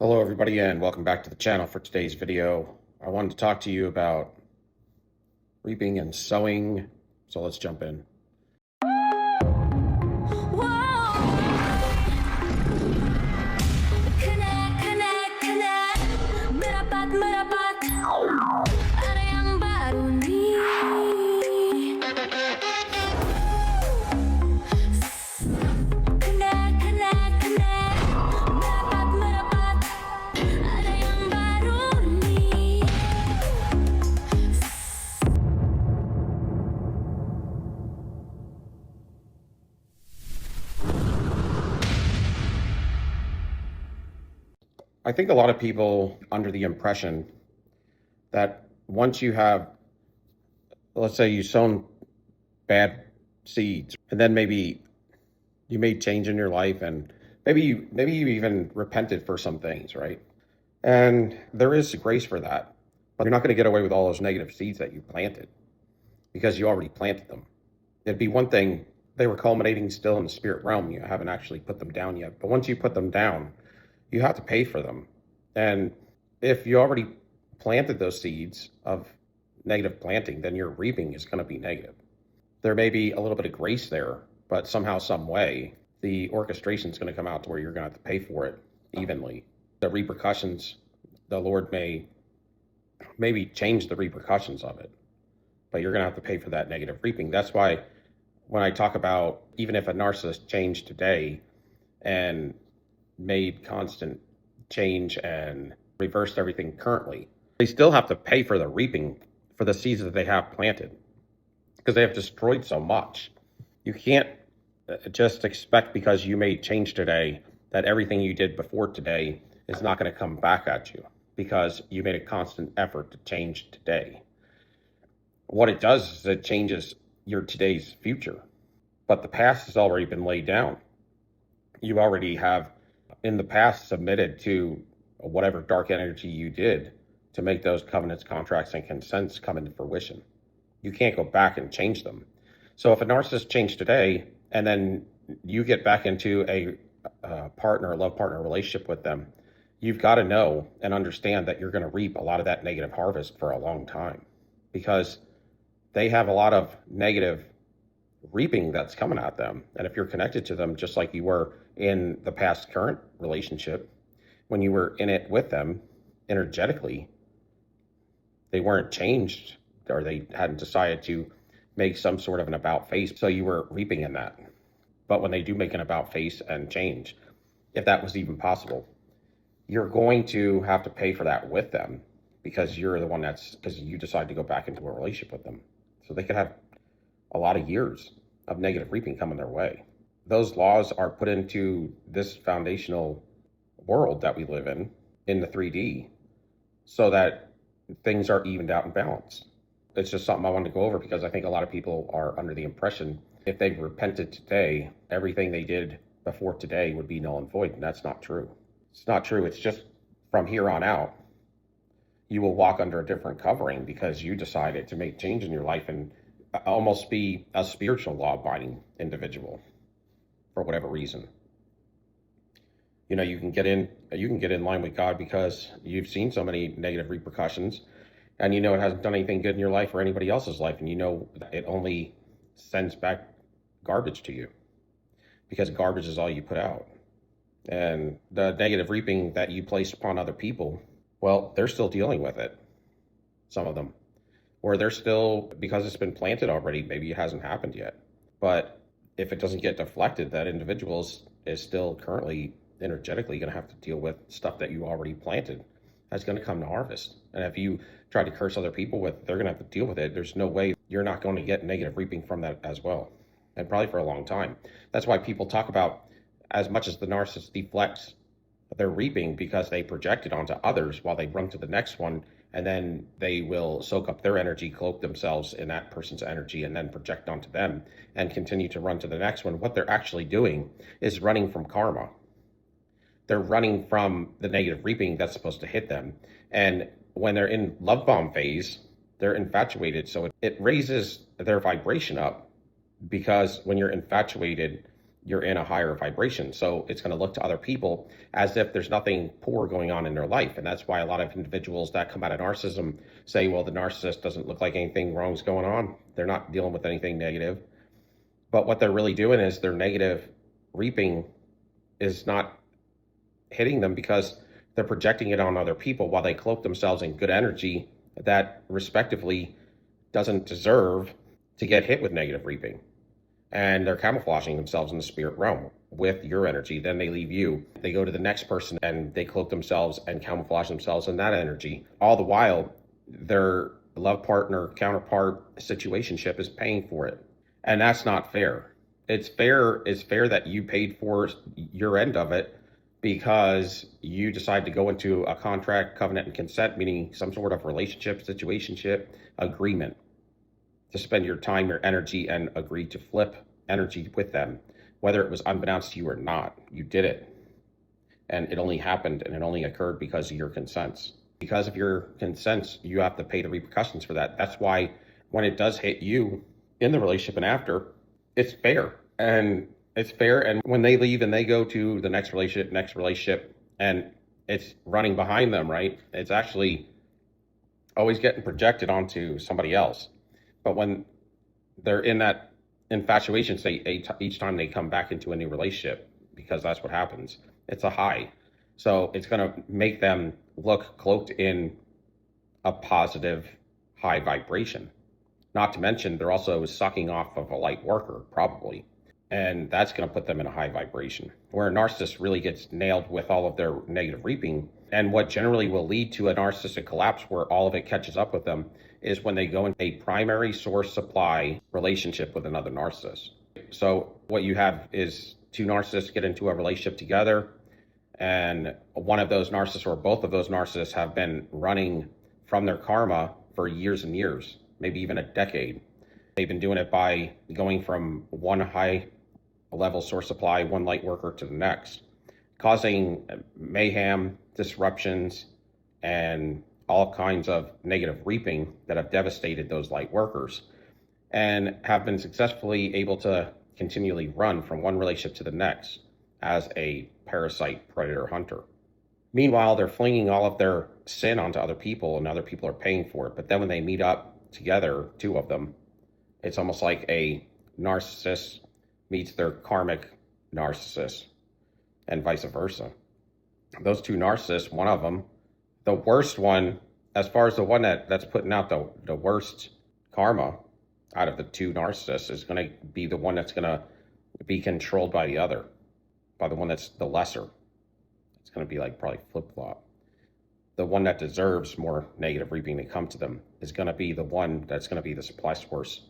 Hello everybody and welcome back to the channel. For today's video, I wanted to talk to you about reaping and sowing. So let's jump in. I think a lot of people under the impression that once you have, let's say you sown bad seeds, and then maybe you made change in your life, and maybe you even repented for some things, right? And there is grace for that, but you're not going to get away with all those negative seeds that you planted because you already planted them. It'd be one thing, they were culminating still in the spirit realm. You haven't actually put them down yet, but once you put them down, you have to pay for them. And if you already planted those seeds of negative planting, then your reaping is going to be negative. There may be a little bit of grace there, but somehow, some way, the orchestration is going to come out to where you're going to have to pay for it evenly. The repercussions, the Lord may maybe change the repercussions of it, but you're going to have to pay for that negative reaping. That's why when I talk about, even if a narcissist changed today and made constant change and reversed everything currently, they still have to pay for the reaping for the seeds that they have planted because they have destroyed so much. You can't just expect because you made change today that everything you did before today is not going to come back at you because you made a constant effort to change today. What it does is it changes your today's future, but the past has already been laid down. You already have in the past submitted to whatever dark energy you did to make those covenants, contracts, and consents come into fruition. You can't go back and change them. So if a narcissist changed today and then you get back into a love partner relationship with them, you've got to know and understand that you're going to reap a lot of that negative harvest for a long time because they have a lot of negative reaping that's coming at them. And if you're connected to them, just like you were in the past current relationship, when you were in it with them energetically, they weren't changed or they hadn't decided to make some sort of an about face. So you were reaping in that. But when they do make an about face and change, if that was even possible, you're going to have to pay for that with them because you're the one because you decide to go back into a relationship with them. So they could have a lot of years of negative reaping coming their way. Those laws are put into this foundational world that we live in the 3D, so that things are evened out and balanced. It's just something I wanted to go over because I think a lot of people are under the impression if they repented today, everything they did before today would be null and void, and that's not true. It's not true. It's just from here on out, you will walk under a different covering because you decided to make change in your life and almost be a spiritual law-abiding individual for whatever reason. You know, you can get in line with God because you've seen so many negative repercussions and you know it hasn't done anything good in your life or anybody else's life, and you know it only sends back garbage to you because garbage is all you put out. And the negative reaping that you place upon other people, well, they're still dealing with it, some of them. Or they're still, because it's been planted already, maybe it hasn't happened yet. But if it doesn't get deflected, that individual is still currently energetically going to have to deal with stuff that you already planted. That's going to come to harvest. And if you try to curse other people with, they're going to have to deal with it. There's no way you're not going to get negative reaping from that as well. And probably for a long time. That's why people talk about, as much as the narcissist deflects their reaping because they project it onto others while they run to the next one, and then they will soak up their energy, cloak themselves in that person's energy, and then project onto them and continue to run to the next one. What they're actually doing is running from karma. They're running from the negative reaping that's supposed to hit them. And when they're in love bomb phase, they're infatuated. So it raises their vibration up, because when you're infatuated, you're in a higher vibration. So it's going to look to other people as if there's nothing poor going on in their life. And that's why a lot of individuals that come out of narcissism say, well, the narcissist doesn't look like anything wrong's going on. They're not dealing with anything negative. But what they're really doing is their negative reaping is not hitting them because they're projecting it on other people while they cloak themselves in good energy that respectively doesn't deserve to get hit with negative reaping. And they're camouflaging themselves in the spirit realm with your energy. Then they leave you. They go to the next person and they cloak themselves and camouflage themselves in that energy. All the while, their love partner, counterpart, situationship is paying for it. And that's not fair. It's fair that you paid for your end of it because you decide to go into a contract, covenant, and consent, meaning some sort of relationship, situationship, agreement to spend your time, your energy, and agree to flip energy with them, whether it was unbeknownst to you or not. You did it. And it only happened and it only occurred because of your consents. Because of your consents, you have to pay the repercussions for that. That's why when it does hit you in the relationship and after, it's fair. And it's fair. And when they leave and they go to the next relationship, and it's running behind them, right? It's actually always getting projected onto somebody else. But when they're in that infatuation state, each time they come back into a new relationship, because that's what happens, it's a high. So it's going to make them look cloaked in a positive high vibration. Not to mention, they're also sucking off of a light worker, probably. And that's going to put them in a high vibration. Where a narcissist really gets nailed with all of their negative reaping. And what generally will lead to a narcissistic collapse where all of it catches up with them is when they go into a primary source supply relationship with another narcissist. So what you have is two narcissists get into a relationship together, and one of those narcissists or both of those narcissists have been running from their karma for years and years, maybe even a decade. They've been doing it by going from one high level source supply, one light worker to the next, causing mayhem, disruptions, and all kinds of negative reaping that have devastated those light workers, and have been successfully able to continually run from one relationship to the next as a parasite predator hunter. Meanwhile, they're flinging all of their sin onto other people, and other people are paying for it. But then when they meet up together, two of them, it's almost like a narcissist meets their karmic narcissist, and vice versa. Those two narcissists, one of them, the worst one, as far as the one that's putting out the worst karma out of the two narcissists, is going to be the one that's going to be controlled by the other, by the one that's the lesser. It's going to be like probably flip-flop. The one that deserves more negative reaping to come to them is going to be the one that's going to be the supply source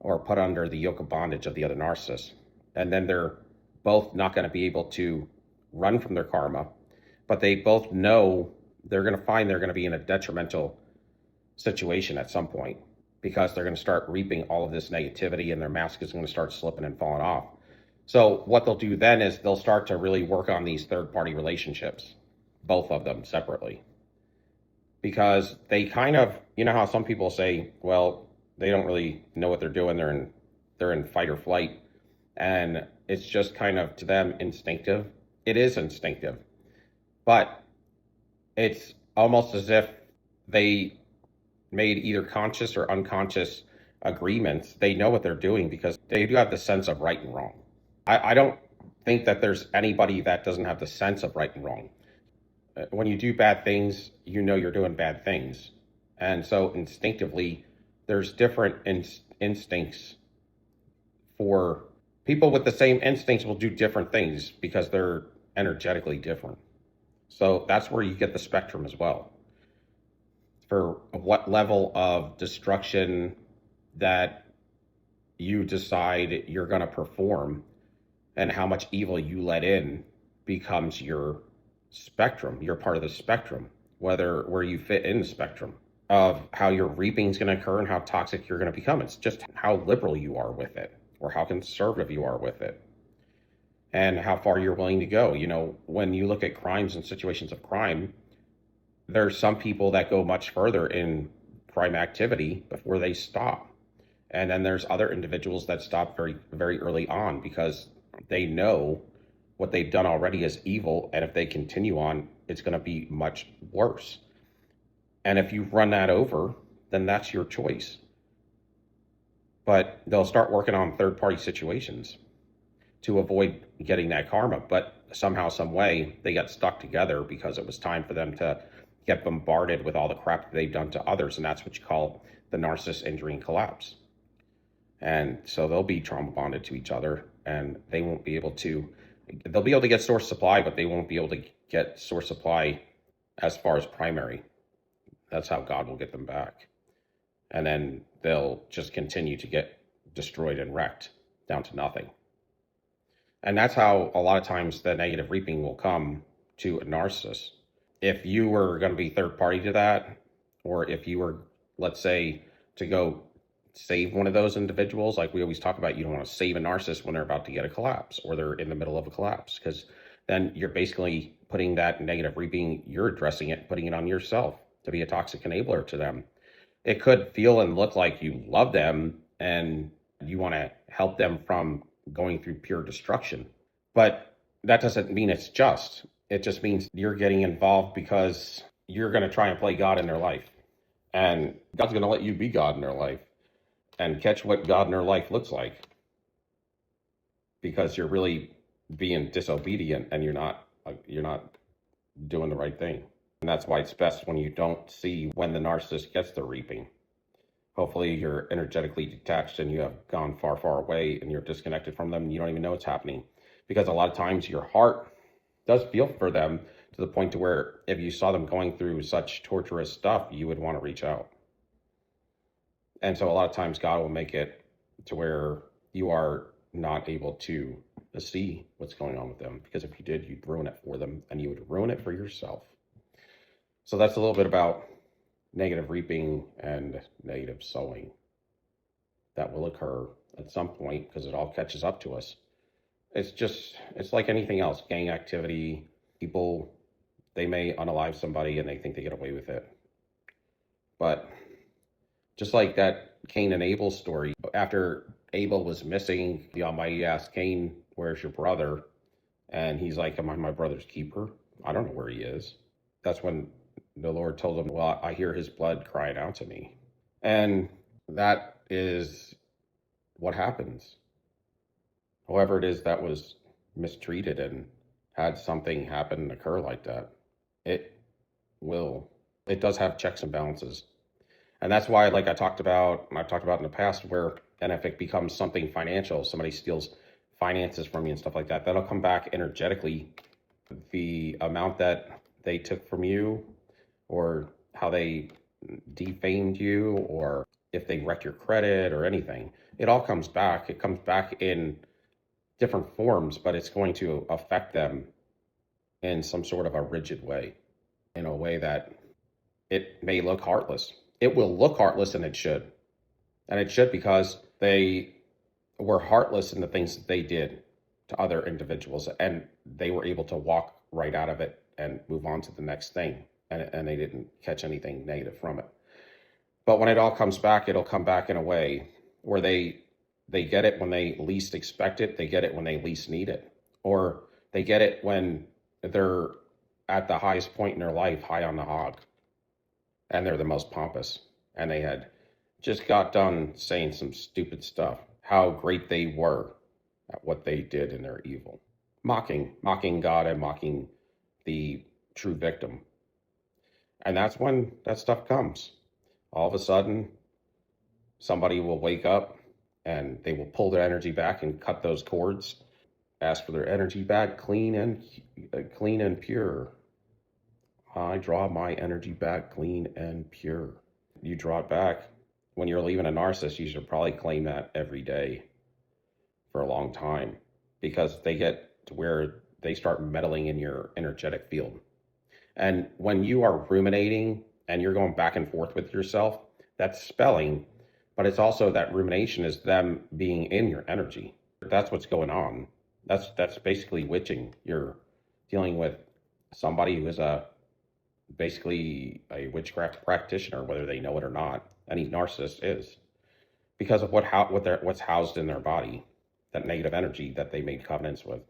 or put under the yoke of bondage of the other narcissist. And then they're both not going to be able to run from their karma, but they both know they're going to be in a detrimental situation at some point, because they're going to start reaping all of this negativity, and their mask is going to start slipping and falling off. So what they'll do then is they'll start to really work on these third-party relationships, both of them separately. Because they kind of, you know how some people say, well, they don't really know what they're doing. They're in fight or flight. And it's just kind of, to them, instinctive. It is instinctive. But it's almost as if they made either conscious or unconscious agreements. They know what they're doing because they do have the sense of right and wrong. I don't think that there's anybody that doesn't have the sense of right and wrong. When you do bad things, you know you're doing bad things. And so instinctively, there's different instincts for people with the same instincts will do different things because they're energetically different. So that's where you get the spectrum as well. For what level of destruction that you decide you're going to perform and how much evil you let in becomes your spectrum. You're part of the spectrum, where you fit in the spectrum of how your reaping is going to occur and how toxic you're going to become. It's just how liberal you are with it, or how conservative you are with it, and how far you're willing to go. You know, when you look at crimes and situations of crime, there's some people that go much further in crime activity before they stop. And then there's other individuals that stop very, very early on because They know what they've done already is evil, and if they continue on, it's going to be much worse. And if you run that over, then that's your choice. But they'll start working on third party situations to avoid getting that karma. But somehow, some way, they got stuck together because it was time for them to get bombarded with all the crap that they've done to others. And that's what you call the narcissist injury and collapse. And so they'll be trauma bonded to each other, and they won't be able to, they'll be able to get source supply, but they won't be able to get source supply as far as primary. That's how God will get them back. And then they'll just continue to get destroyed and wrecked down to nothing. And that's how a lot of times the negative reaping will come to a narcissist. If you were going to be third party to that, or if you were, let's say, to go save one of those individuals, like we always talk about, you don't want to save a narcissist when they're about to get a collapse or they're in the middle of a collapse, because then you're basically putting that negative reaping, you're addressing it, putting it on yourself to be a toxic enabler to them. It could feel and look like you love them and you want to help them from going through pure destruction. But that doesn't mean it's just. It just means you're getting involved because you're going to try and play God in their life. And God's going to let you be God in their life and catch what God in their life looks like. Because you're really being disobedient and you're not doing the right thing. And that's why it's best when you don't see when the narcissist gets the reaping. Hopefully you're energetically detached and you have gone far, far away and you're disconnected from them and you don't even know what's happening. Because a lot of times your heart does feel for them to the point to where if you saw them going through such torturous stuff, you would want to reach out. And so a lot of times God will make it to where you are not able to see what's going on with them. Because if you did, you'd ruin it for them and you would ruin it for yourself. So that's a little bit about negative reaping and negative sowing that will occur at some point because it all catches up to us. It's like anything else, gang activity. People, they may unalive somebody and they think they get away with it. But just like that Cain and Abel story, after Abel was missing, the Almighty asked Cain, "Where's your brother?" And he's like, "Am I my brother's keeper? I don't know where he is." That's when the Lord told him, "Well, I hear his blood crying out to me." And that is what happens. Whoever it is that was mistreated and had something happen and occur like that, it does have checks and balances. And that's why, like I've talked about in the past, and if it becomes something financial, somebody steals finances from you and stuff like that, that'll come back energetically. The amount that they took from you, or how they defamed you, or if they wreck your credit or anything, it all comes back. It comes back in different forms, but it's going to affect them in some sort of a rigid way, in a way that it may look heartless. It will look heartless, and it should. And it should, because they were heartless in the things that they did to other individuals, and they were able to walk right out of it and move on to the next thing, and they didn't catch anything negative from it. But when it all comes back, it'll come back in a way where they get it when they least expect it, they get it when they least need it, or they get it when they're at the highest point in their life, high on the hog, and they're the most pompous, and they had just got done saying some stupid stuff, how great they were at what they did in their evil, mocking God and mocking the true victim. And that's when that stuff comes. All of a sudden, somebody will wake up and they will pull their energy back and cut those cords, ask for their energy back, clean and pure. I draw my energy back clean and pure. You draw it back. When you're leaving a narcissist, you should probably claim that every day for a long time, because they get to where they start meddling in your energetic field. And when you are ruminating and you're going back and forth with yourself, that's spelling, but it's also that rumination is them being in your energy. That's what's going on. That's basically witching. You're dealing with somebody who is basically a witchcraft practitioner, whether they know it or not. Any narcissist is, because of what's housed in their body. that negative energy that they made covenants with.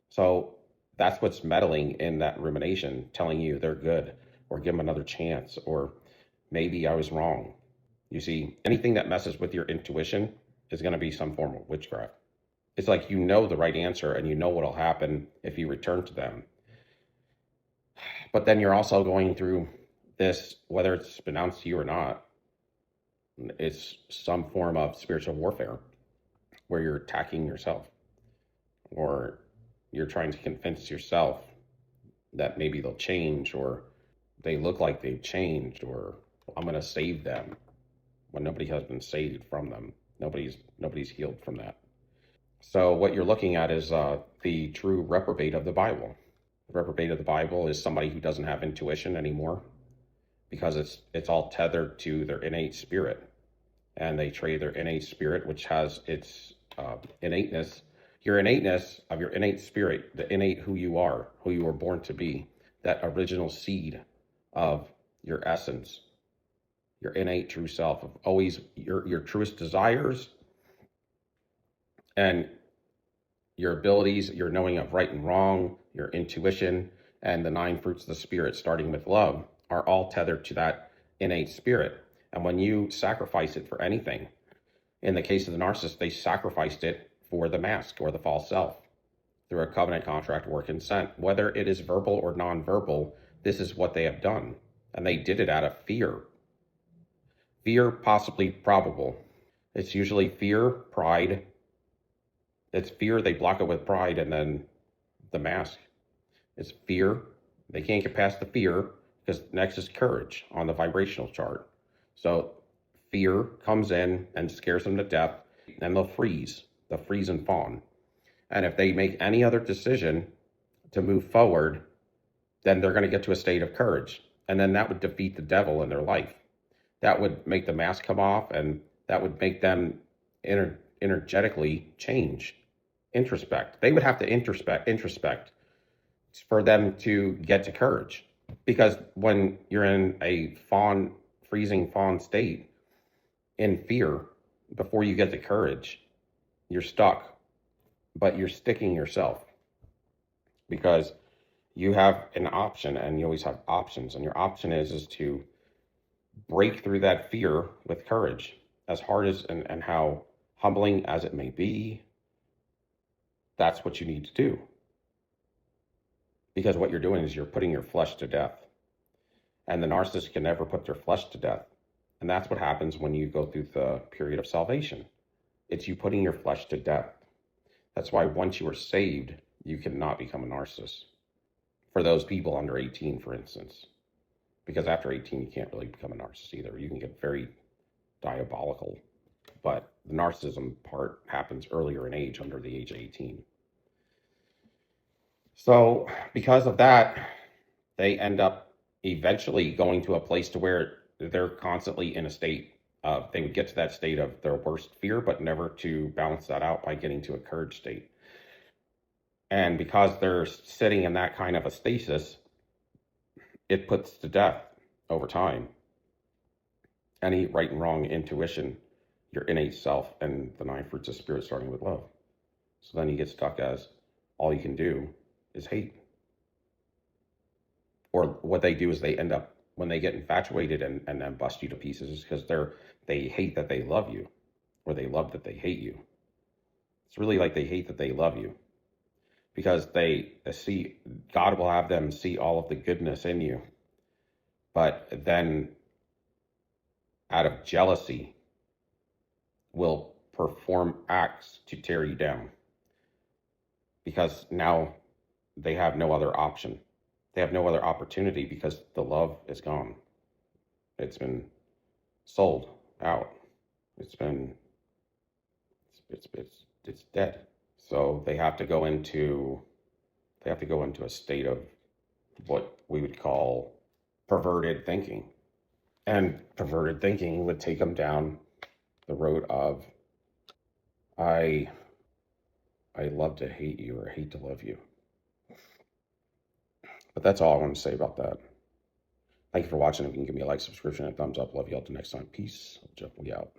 So that's what's meddling in that rumination, telling you they're good, or give them another chance, or maybe I was wrong. You see, anything that messes with your intuition is going to be some form of witchcraft. It's like you know the right answer and you know what'll happen if you return to them. But then you're also going through this, whether it's pronounced to you or not, it's some form of spiritual warfare where you're attacking yourself, or you're trying to convince yourself that maybe they'll change, or they look like they've changed, or I'm going to save them when nobody has been saved from them. Nobody's healed from that. So what you're looking at is the true reprobate of the Bible. The reprobate of the Bible is somebody who doesn't have intuition anymore, because it's all tethered to their innate spirit, and they trade their innate spirit, which has its innateness, your innateness of your innate spirit, the innate who you were born to be, that original seed of your essence, your innate true self, of always your truest desires and your abilities, your knowing of right and wrong, your intuition, and the 9 fruits of the Spirit, starting with love, are all tethered to that innate spirit. And when you sacrifice it for anything, in the case of the narcissist, they sacrificed it for the mask or the false self through a covenant, contract, or consent. Whether it is verbal or non-verbal, this is what they have done. And they did it out of fear. Fear, possibly probable. It's usually fear, pride. It's fear, they block it with pride, and then the mask. It's fear. They can't get past the fear, because next is courage on the vibrational chart. So fear comes in and scares them to death, and they'll freeze and fawn. And if they make any other decision to move forward, then they're going to get to a state of courage. And then that would defeat the devil in their life. That would make the mask come off, and that would make them energetically change, introspect. They would have to introspect for them to get to courage. Because when you're in a freezing fawn state, in fear, before you get to courage, you're stuck, but you're sticking yourself, because you have an option, and you always have options, and your option is to break through that fear with courage, as hard as and how humbling as it may be. That's what you need to do, because what you're doing is you're putting your flesh to death, and the narcissist can never put their flesh to death. And that's what happens when you go through the period of salvation. It's you putting your flesh to death. That's why once you are saved, you cannot become a narcissist. For those people under 18, for instance. Because after 18, you can't really become a narcissist either. You can get very diabolical. But the narcissism part happens earlier in age, under the age of 18. So because of that, they end up eventually going to a place to where they're constantly in a state of, they would get to that state of their worst fear, but never to balance that out by getting to a courage state. And because they're sitting in that kind of a stasis, it puts to death over time any right and wrong intuition, your innate self, and the 9 fruits of spirit, starting with love. So then you get stuck as all you can do is hate. Or what they do is they end up, when they get infatuated and then bust you to pieces, is because they hate that they love you, or they love that they hate you. It's really like they hate that they love you, because they see, God will have them see all of the goodness in you, but then out of jealousy will perform acts to tear you down, because now they have no other option. They have no other opportunity, because the love is gone. It's been sold out. It's dead. So they have to go into a state of what we would call perverted thinking. And perverted thinking would take them down the road of, I love to hate you, or hate to love you. But that's all I want to say about that. Thank you for watching. If you can give me a like, subscription, and a thumbs up. Love you all. Till next time. Peace. We out.